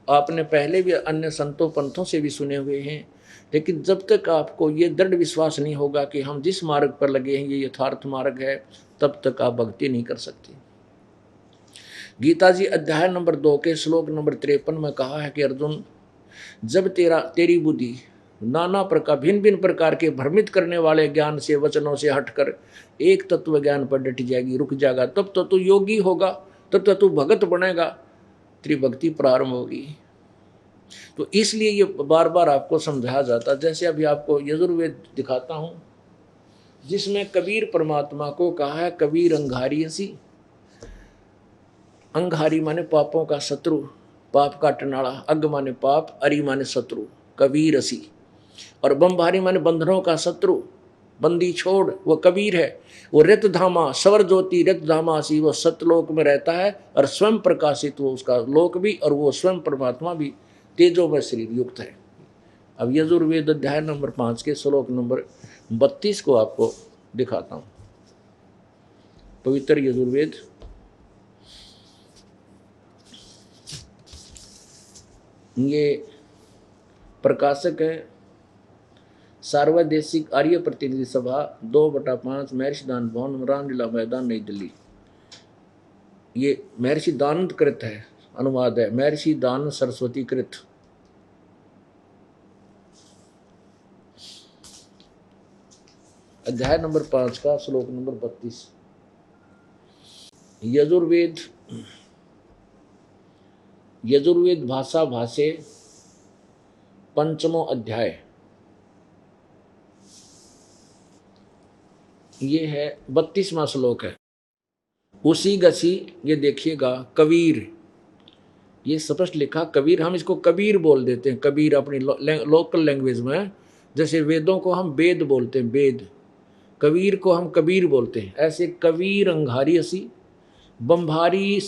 आपने पहले भी अन्य संतों पंथों से भी सुने हुए हैं, लेकिन जब तक आपको ये दृढ़ विश्वास नहीं होगा कि हम जिस मार्ग पर लगे हैं ये यथार्थ मार्ग है, तब तक आप भक्ति नहीं कर सकते। गीता जी अध्याय नंबर 2 के श्लोक नंबर 53 में कहा है कि अर्जुन, जब तेरी बुद्धि नाना प्रकार भिन्न भिन्न प्रकार के भ्रमित करने वाले ज्ञान से वचनों से हटकर एक तत्व ज्ञान पर डट जाएगी, रुक जाएगा, तब तो तू योगी होगा, तब तो तू भगत बनेगा, तेरी भक्ति प्रारंभ होगी। तो इसलिए ये बार बार आपको समझाया जाता। जैसे अभी आपको यजुर्वेद दिखाता हूँ, जिसमें कबीर परमात्मा को कहा है कबीर अंगारी असी। अंगारी माने पापों का शत्रु, पाप का टनाड़ा, अग माने पाप, अरि माने शत्रु, कबीर असी। और बम्भारी माने बंधनों का शत्रु, बंदी छोड़, वो कबीर है। वो रित धामा सवर ज्योति रित धामा सी, वो सतलोक में रहता है और स्वयं प्रकाशित, वो उसका लोक भी और वो स्वयं परमात्मा भी तेजो में शरीर युक्त है। अब यजुर्वेद अध्याय नंबर 5 के श्लोक नंबर 32 को आपको दिखाता हूँ। पवित्र यजुर्वेद ये प्रकाशक है सार्वदेशिक आर्य प्रतिनिधि सभा 2/5 महर्षि दान भवन रामलीला मैदान नई दिल्ली। ये महर्षि दानंद कृत है, अनुवाद है महर्षि दान सरस्वती कृत। अध्याय नंबर 5 का श्लोक नंबर 32। यजुर्वेद भाषा भाषे 5वां अध्याय, ये है 32वां श्लोक है। उसी गसी, ये देखिएगा कबीर, ये स्पष्ट लिखा कबीर, हम इसको कबीर बोल देते हैं, कबीर अपनी लोकल लैंग्वेज में। जैसे वेदों को हम वेद बोलते हैं, वेद, कबीर को हम कबीर बोलते हैं। ऐसे कबीर अंगारी असी, बम्भारी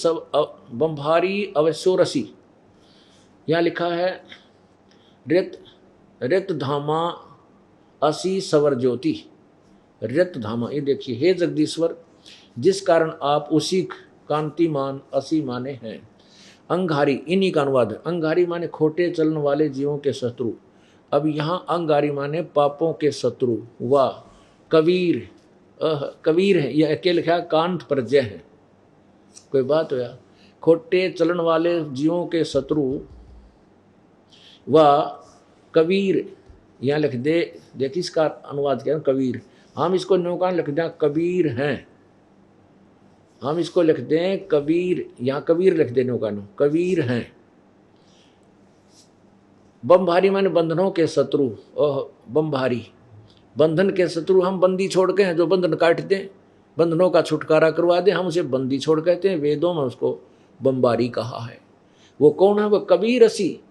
अवश्योरसी। यहाँ लिखा है रित धामा असी सवर ज्योति, रित धामा। ये देखिए, हे जगदीश्वर, जिस कारण आप उसी कांतिमान असी माने हैं। अंगारी, इन्हीं का अनुवाद है। अंगारी माने खोटे चलन वाले जीवों के शत्रु। अब यहाँ अंगारी माने पापों के शत्रु। वाह, कबीर, कबीर है, यह अकेले लिखा कांत पर जय है, कोई बात हो या। खोटे चलन वाले जीवों के शत्रु वाह कबीर, यहाँ लिख दे। देखिए इसका अनुवाद क्या है, कबीर। हम इसको न्योकान लिख दें कबीर हैं, हम इसको लिख दें कबीर, यहाँ कबीर लिख दें न्योकान, कबीर हैं। बम्भारी माने बंधनों के शत्रु। ओह, बम्भारी बंधन के शत्रु, हम बंदी छोड़ के हैं, जो बंधन काट दें, बंधनों का छुटकारा करवा दे, हम उसे बंदी छोड़ कहते हैं। वेदों में उसको बम्बारी कहा है। वो कौन है? वो कबीर असी,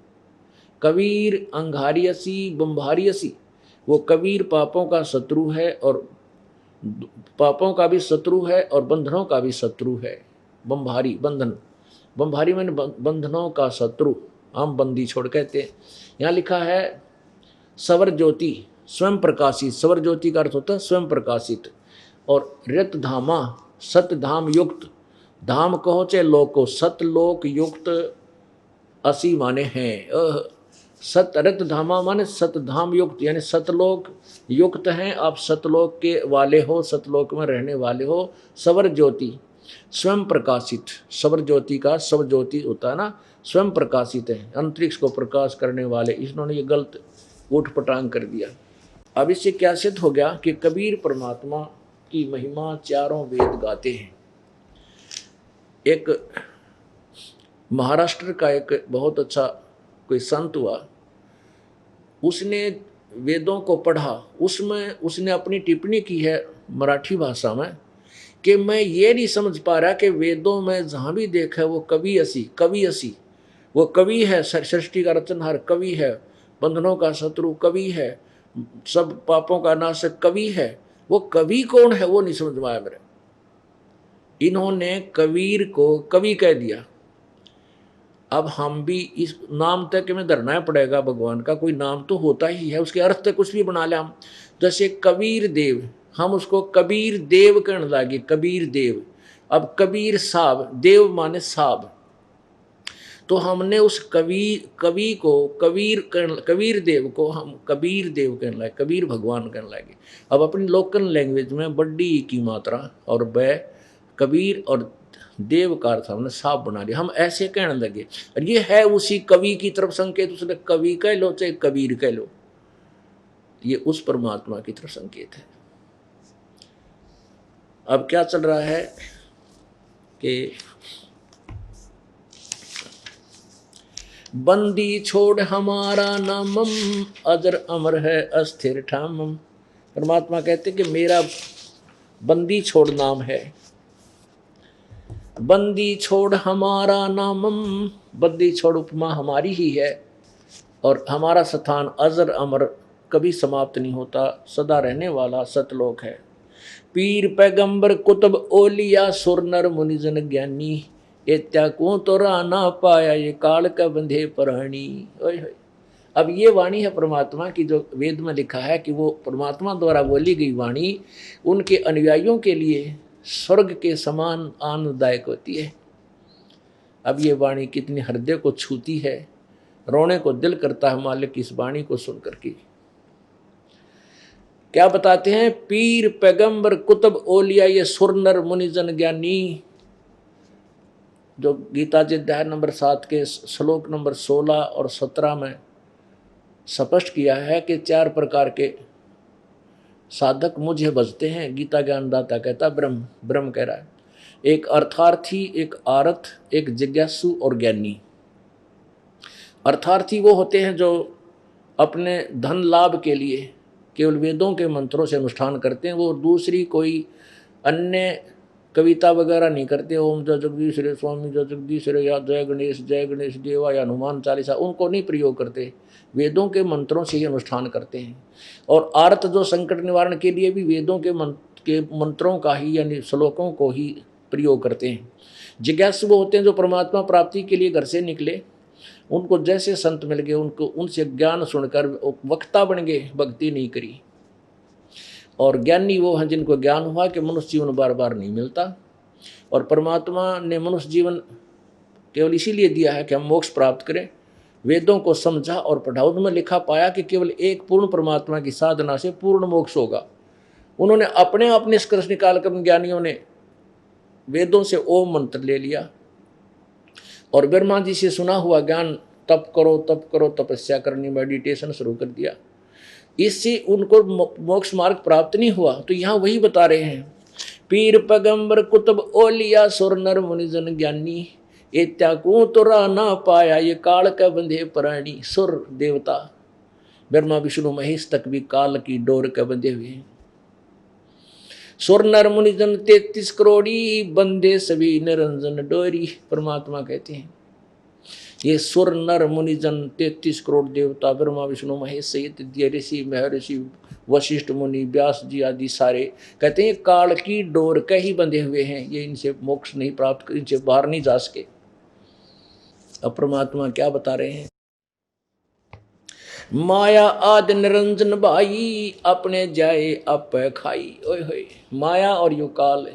कबीर अंगारी असी, बम्भारी असी। वो कबीर पापों का शत्रु है, और पापों का भी शत्रु है और बंधनों का भी शत्रु है। बम्भारी, बंधन, बम्भारी मैंने बंधनों का शत्रु, हम बंदी छोड़ कहते हैं। यहाँ लिखा है सवर ज्योति, स्वयं प्रकाशित। सवर ज्योति का अर्थ होता है स्वयं प्रकाशित। और रित धामा, सतधाम युक्त, धाम कहो चाहे लोक को, सतलोक युक्त असी माने हैं। सतरत धामा माने सतधाम युक्त, यानी सतलोक युक्त हैं आप, सतलोक के वाले हो, सतलोक में रहने वाले हो। सवर ज्योति, स्वयं प्रकाशित। सवर ज्योति का सवर ज्योति होता है ना, स्वयं प्रकाशित है, अंतरिक्ष को प्रकाश करने वाले। इन्होंने ये गलत उठपटांग कर दिया। अब इससे क्या सिद्ध हो गया कि कबीर परमात्मा की महिमा चारों वेद गाते हैं। एक महाराष्ट्र का एक बहुत अच्छा कोई संत हुआ, उसने वेदों को पढ़ा, उसमें उसने अपनी टिप्पणी की है मराठी भाषा में कि मैं ये नहीं समझ पा रहा कि वेदों में जहाँ भी देखा वो कवि असी, कवि असी। वो कवि है, सृष्टि का रचनहार कवि है, बंधनों का शत्रु कवि है, सब पापों का नाशक कवि है। वो कवि कौन है वो नहीं समझ में आया मेरे। इन्होंने कबीर को कवि कह दिया। अब हम भी इस नाम तक में धरना पड़ेगा, भगवान का कोई नाम तो होता ही है, उसके अर्थ तक कुछ भी बना ले हम। जैसे कबीर देव, हम उसको कबीर देव कहने लगे, कबीर देव। अब कबीर साहब, देव माने साहब, तो हमने उस कवि को कबीर देव को हम कबीर देव कहने लगे, कबीर भगवान कहने लगे। अब अपनी लोकल लैंग्वेज में बड्डी की मात्रा और बै, कबीर और देव का अर्थ हमने साफ बना लिया, हम ऐसे कहने लगे। और ये है उसी कवि की तरफ संकेत, उसने कवि कह लो चाहे कबीर कह लो, ये उस परमात्मा की तरफ संकेत है। अब क्या चल रहा है कि बंदी छोड़ हमारा नामम, अजर अमर है अस्थिर ठामम। परमात्मा कहते कि मेरा बंदी छोड़ नाम है, बंदी छोड़ हमारा नामम, बंदी छोड़ उपमा हमारी ही है, और हमारा स्थान अजर अमर कभी समाप्त नहीं होता, सदा रहने वाला सतलोक है। पीर पैगंबर कुतुब ओलिया सुर नर मुनिजन ज्ञानी, एत्या को तो राना पाया ये काल का बंधे प्राणी। ओए होए। अब ये वाणी है परमात्मा की, जो वेद में लिखा है कि वो परमात्मा द्वारा बोली गई वाणी उनके अनुयायियों के लिए स्वर्ग के समान आनंददायक होती है। अब ये वाणी कितनी हृदय को छूती है, रोने को दिल करता है मालिक इस वाणी को सुन करके। क्या बताते हैं? पीर पैगंबर कुतुब ओलिया ये सुर नर मुनिजन ज्ञानी, जो गीता जी अध्याय नंबर 7 के श्लोक नंबर 16 और 17 में स्पष्ट किया है कि 4 प्रकार के साधक मुझे भजते हैं। गीता ज्ञानदाता कहता ब्रह्म, ब्रह्म कह रहा है। एक अर्थार्थी, एक आरत, एक जिज्ञासु और ज्ञानी। अर्थार्थी वो होते हैं जो अपने धन लाभ के लिए केवल वेदों के मंत्रों से अनुष्ठान करते हैं, वो दूसरी कोई अन्य कविता वगैरह नहीं करते। ओम जय जगदीश रे स्वामी जय जगदीश रे, या जय गणेश देवा, या हनुमान चालीसा, उनको नहीं प्रयोग करते, वेदों के मंत्रों से ही अनुष्ठान करते हैं। और आर्त जो संकट निवारण के लिए भी वेदों के मंत्रों का ही यानी श्लोकों को ही प्रयोग करते हैं। जिज्ञासु वो होते हैं जो परमात्मा प्राप्ति के लिए घर से निकले, उनको जैसे संत मिल गए, उनको उनसे ज्ञान सुनकर वक्ता बन गए, भक्ति नहीं करी। और ज्ञानी वो हैं जिनको ज्ञान हुआ कि मनुष्य जीवन बार बार नहीं मिलता, और परमात्मा ने मनुष्य जीवन केवल इसीलिए दिया है कि हम मोक्ष प्राप्त करें। वेदों को समझा और पढ़ा, उनमें लिखा पाया कि केवल एक पूर्ण परमात्मा की साधना से पूर्ण मोक्ष होगा। उन्होंने अपने आप निष्कर्ष निकाल कर ज्ञानियों ने वेदों से ओम मंत्र ले लिया, और ब्रह्मा जी से सुना हुआ ज्ञान तप करो तपस्या करनी, मेडिटेशन शुरू कर दिया। इससे उनको मोक्ष मार्ग प्राप्त नहीं हुआ। तो यहाँ वही बता रहे हैं, पीर पैगंबर कुतुब ओलिया सुर नर मुनिजन ज्ञानी, एत्याकू तो ना पाया ये काल का बंधे प्राणी। सुर देवता ब्रह्मा विष्णु महेश तक भी काल की डोर के बंधे हुए हैं। सुर नर मुनिजन 33 करोड़ी, बंधे सभी निरंजन डोरी। परमात्मा कहते हैं ये सुर नर मुनिजन 33 करोड़ देवता, ब्रह्मा विष्णु महेश सहित ऋषि महर्षि वशिष्ठ मुनि व्यास जी आदि सारे कहते हैं काल की डोर के ही बंधे हुए हैं, ये इनसे मोक्ष नहीं प्राप्त, इनसे बाहर नहीं जा सके। अब परमात्मा क्या बता रहे हैं? माया आद निरंजन भाई, अपने जाए आप खाई। ओए होए, माया और यो काल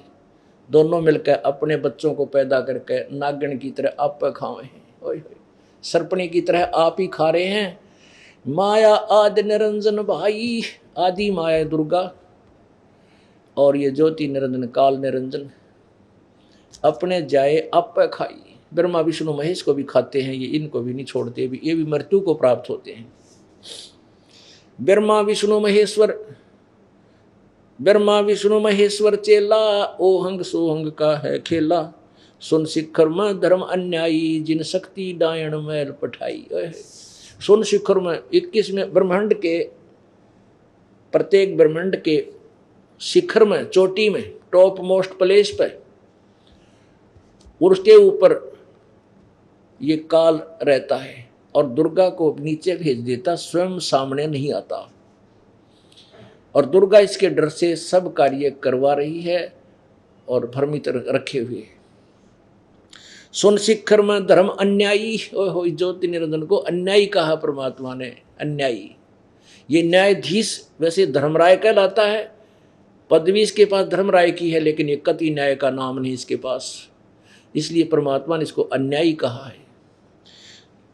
दोनों मिलकर अपने बच्चों को पैदा करके नागन की तरह आप खाए हैं। ओए होए, सर्पणी की तरह आप ही खा रहे हैं। माया आदि निरंजन भाई, आदि माया दुर्गा और ये ज्योति निरंजन काल निरंजन, अपने जाए आप खाई। ब्रह्मा विष्णु महेश को भी खाते हैं, ये इनको भी नहीं छोड़ते, भी ये भी मृत्यु को प्राप्त होते हैं। ब्रह्मा विष्णु महेश्वर चेला, ओहंग सोहंग का है खेला। सुन शिखर में धर्म अन्यायी, जिन शक्ति डायण मैल पठाई। सुन शिखर में 21 में ब्रह्मांड के प्रत्येक ब्रह्मांड के शिखर में, चोटी में, टॉप मोस्ट प्लेस पे, उसके ऊपर ये काल रहता है और दुर्गा को नीचे भेज देता, स्वयं सामने नहीं आता। और दुर्गा इसके डर से सब कार्य करवा रही है और भ्रमित रखे हुए। सुन शिखर में धर्म अन्यायी, हो ज्योति निरंजन को अन्यायी कहा परमात्मा ने। अन्यायी ये न्यायाधीश वैसे धर्मराय कहलाता है, पदवी इसके पास धर्मराय की है, लेकिन ये कति न्याय का नाम नहीं इसके पास, इसलिए परमात्मा ने इसको अन्यायी कहा है।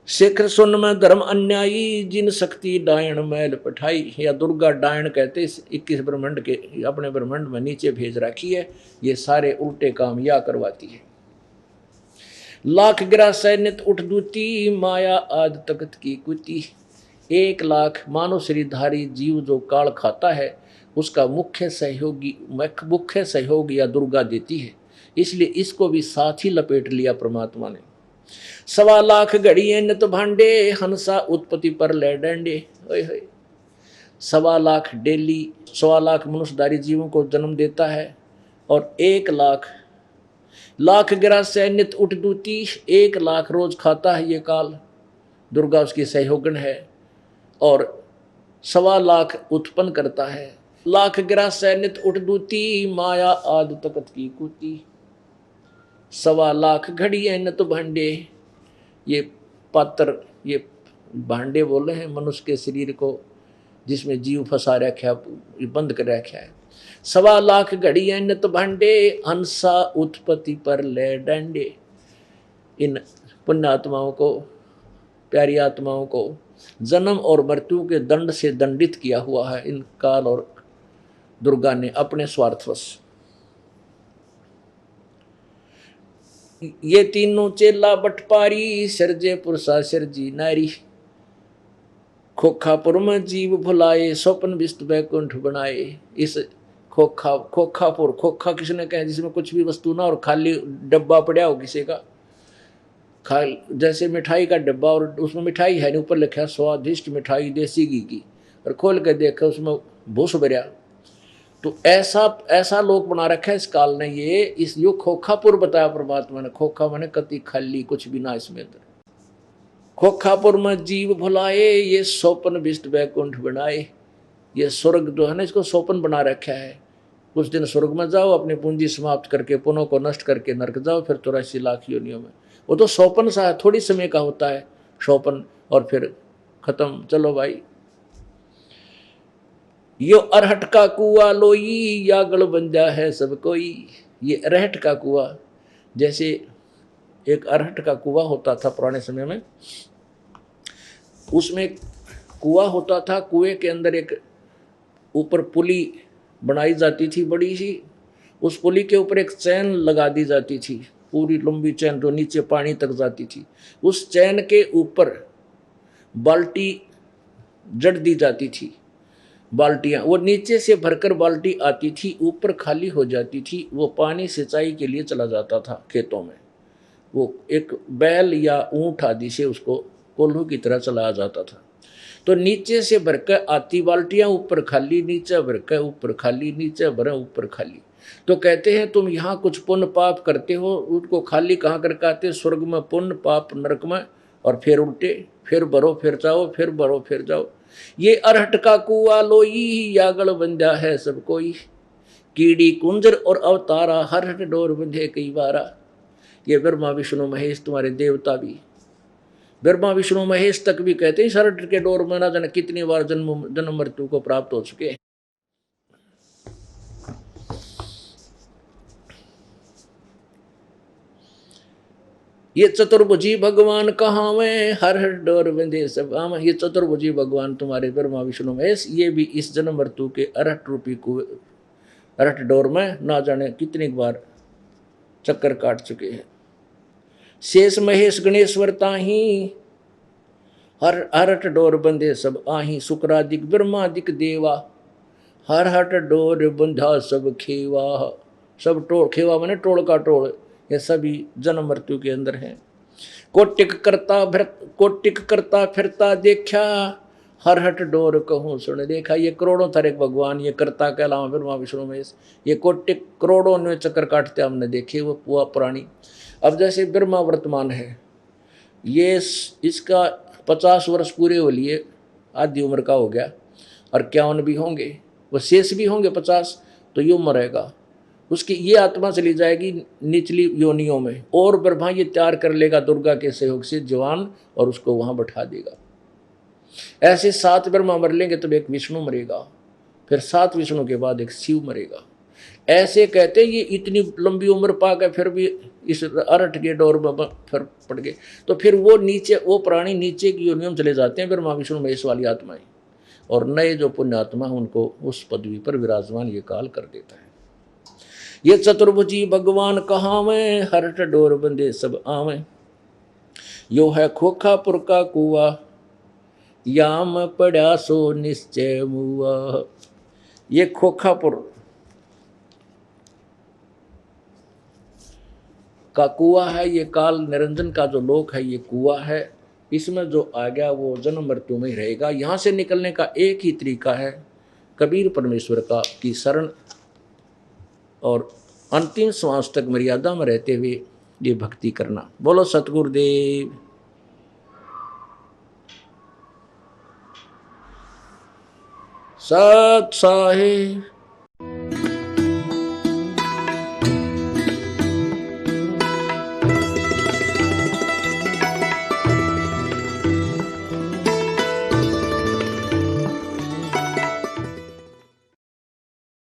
शिखर सुन में धर्म अन्यायी, जिन शक्ति डायण मैल पठाई। या दुर्गा डायण कहते 21 ब्रह्मांड के अपने ब्रह्मांड में नीचे भेज रखी है, ये सारे उल्टे काम या करवाती है। लाख गिरासै नित उठ दूती, माया आद तकत की कुती। 1 लाख मानव शरीरधारी जीव जो काल खाता है उसका मुख्य सहयोग या दुर्गा देती है, इसलिए इसको भी साथ ही लपेट लिया परमात्मा ने। 1.25 लाख घड़िए नित भांडे, हंसा उत्पत्ति पर ले डंडे। 1.25 लाख डेली 1.25 लाख मनुष्यधारी जीवों को जन्म देता है, और 1 लाख गिरासै नित उठ दूती, 1 लाख रोज खाता है ये काल, दुर्गा उसकी सहयोगन है, और 1.25 लाख उत्पन्न करता है। लाख गिरासै नित उठ दूती, माया आद तकत की कुती। 1.25 लाख घड़िए नित भांडे, ये पात्र, ये भांडे बोले हैं मनुष्य के शरीर को जिसमें जीव फंसा रखा, बंद कर रखा है। 1.25 लाख घड़िए नित भांडे, हंसा उत्पत्ति पर ले डंडे। इन पुण्य आत्माओं को, प्यारी आत्माओं को जन्म और मृत्यु के दंड से दंडित किया हुआ है इन काल और दुर्गा ने अपने स्वार्थवश। ये तीनों चेला बटपारी, सिरजे पुरुषा सिरजी नारी। खोखापुर में जीव भुलाए, स्वप्न विस्त वैकुंठ बनाए। इस खोखापुर, खोखा किसने कहा जिसमें कुछ भी वस्तु ना और खाली डब्बा पड़ा हो किसी का, जैसे मिठाई का डब्बा और उसमें मिठाई है नहीं, ऊपर लिखा है स्वादिष्ट मिठाई देसी घी की, और खोल कर देखा उसमें भूस भरिया। तो ऐसा लोक बना रखा है इस काल ने। ये इस यो खोखापुर बताया परमात्मा ने। खोखा माने कति खाली, कुछ भी ना इसमें अंदर। खोखापुर में जीव भुलाए, ये स्वप्न विष्ट वैकुंठ बनाए। ये स्वर्ग जो है ना, इसको स्वप्न बना रखा है। कुछ दिन स्वर्ग में जाओ, अपनी पूंजी समाप्त करके पुनों को नष्ट करके नरक जाओ, फिर 84 लाख योनियों में। वो तो स्वप्न सा है, थोड़ी समय का होता है स्वप्न, और फिर खत्म, चलो भाई। यो अरहट का कुआ लोई, या गल बंजा है सब कोई। ये अरहट का कुआ, जैसे एक अरहट का कुआ होता था पुराने समय में, उसमें कुआ होता था, कुएं के अंदर एक ऊपर पुली बनाई जाती थी बड़ी सी, उस पुली के ऊपर एक चैन लगा दी जाती थी, पूरी लंबी चैन जो नीचे पानी तक जाती थी। उस चैन के ऊपर बाल्टी जड़ दी जाती थी, बाल्टियाँ, वो नीचे से भरकर बाल्टी आती थी, ऊपर खाली हो जाती थी। वो पानी सिंचाई के लिए चला जाता था खेतों में। वो एक बैल या ऊँट आदि से उसको कोल्हू की तरह चलाया जाता था। तो नीचे से भरकर आती बाल्टियाँ, ऊपर खाली, नीचे भरकर ऊपर खाली, नीचे भरे ऊपर खाली। तो कहते हैं तुम यहाँ कुछ पुण्य पाप करते हो, उनको खाली कहाँ करके आते, स्वर्ग में पुण्य, पाप नरक में, और फिर उल्टे, फिर भरो फिर जाओ, फिर भरो फिर जाओ। ये अरहट का कुआ लोई, यागल बंधा है सब कोई। कीड़ी कुंजर और अवतारा, हरहट डोर बंधे कई बारा। ये ब्रह्मा विष्णु महेश तुम्हारे देवता भी, ब्रह्मा विष्णु महेश तक भी कहते हैं हरहट के डोर में ना जाने कितनी बार जन्म मृत्यु को प्राप्त हो चुके हैं। ये चतुर्भुजी भगवान कहावे, हर हर डोर बंधे सब आम। ये चतुर्भुजी भगवान तुम्हारे ब्रह्मा विष्णु महेश, ये भी इस जन्म मृत्यु के अरहट रूपी कुएं, अरहट डोर में ना जाने कितनी बार चक्कर काट चुके हैं। शेष महेश गणेश्वर ताही, हर हरहट डोर बंधे सब आही। शुक्रादिक ब्रह्मादिक देवा, हर हट डोर बंधा सब खेवा। सब टोल, खेवा माने टोल का टोल, ये सभी जन्म मृत्यु के अंदर हैं। कोटिक करता फिरता देखा, हर हट डोर कहूँ सुन देखा। ये करोड़ों थारे भगवान, ये करता के अलावा ब्रह्मा विष्णु महेश, ये कोटिक करोड़ों ने चक्कर काटते हमने देखे वो पुआ पुरानी। अब जैसे ब्रह्मा वर्तमान है, ये इसका 50 वर्ष पूरे हो लिए, आधी उम्र का हो गया, और 51 भी होंगे, वो शेष भी होंगे 50, तो यूँ मरेगा। उसकी ये आत्मा चली जाएगी निचली योनियों में, और ब्रह्मा ये तैयार कर लेगा दुर्गा के सहयोग से जवान, और उसको वहाँ बैठा देगा। ऐसे 7 ब्रह्मा मर लेंगे तब एक विष्णु मरेगा, फिर 7 विष्णु के बाद एक शिव मरेगा। ऐसे कहते ये इतनी लंबी उम्र पा गए फिर भी इस अरहट के डोर में फिर पड़ गए। तो फिर वो नीचे, वो प्राणी नीचे की योनियों में चले जाते हैं, ब्रह्मा विष्णु महेश वाली आत्माएं, और नए जो पुण्य आत्मा उनको उस पदवी पर विराजमान ये काल कर देता है। ये चतुर्भुजी भगवान कहावे, हरहट डोर बंधे सब आवे। यो है खोखापुर का कुआ, याम पड़ा सो निश्चय मुआ। ये खोखापुर का कुआ है, ये काल निरंजन का जो लोक है ये कुआ है। इसमें जो आ गया वो जन्म मृत्यु में ही रहेगा। यहाँ से निकलने का एक ही तरीका है, कबीर परमेश्वर का की शरण और अंतिम श्वास तक मर्यादा में रहते हुए ये भक्ति करना। बोलो सतगुरुदेव। सत साहिब।